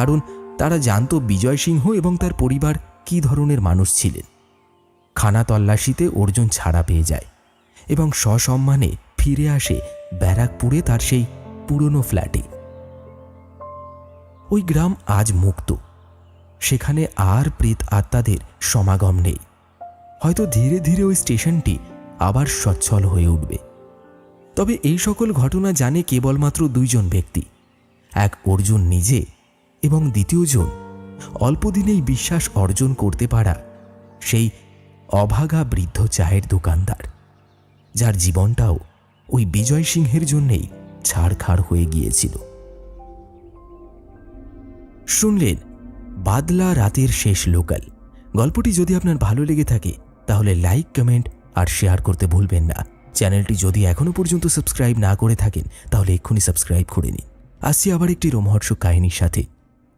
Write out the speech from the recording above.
কারণ তারা জানত বিজয় সিংহ এবং তার পরিবার কী ধরনের মানুষ ছিলেন। খানা তল্লাশিতে অর্জুন ছাড়া পেয়ে যায় এবং সসম্মানে ফিরে আসে ব্যারাকপুরে তার সেই পুরনো ফ্ল্যাটে। ওই গ্রাম আজ মুক্ত, সেখানে আর প্রেত আত্মাদের সমাগম নেই। হয়তো ধীরে ধীরে ওই স্টেশনটি আবার সচ্ছল হয়ে উঠবে। তবে এই সকল ঘটনা জানে কেবলমাত্র দুইজন ব্যক্তি, এক অর্জুন নিজে এবং দ্বিতীয়জন অল্পদিনেই বিশ্বাস অর্জন করতে পারা সেই অভাগা বৃদ্ধ চায়ের দোকানদার, যার জীবনটাও ওই বিজয় সিংহের জন্যেই ছাড়খাড় হয়ে গিয়েছিল। শুনলেন বাদলা রাতের শেষ লোকাল। গল্পটি যদি আপনার ভালো লেগে থাকে তাহলে লাইক, কমেন্ট আর শেয়ার করতে ভুলবেন না। চ্যানেলটি যদি এখনো পর্যন্ত সাবস্ক্রাইব না করে থাকেন তাহলে এক্ষুনি সাবস্ক্রাইব করে নিন। আসছি আবার একটি রোমহর্ষক কাহিনীর সাথে।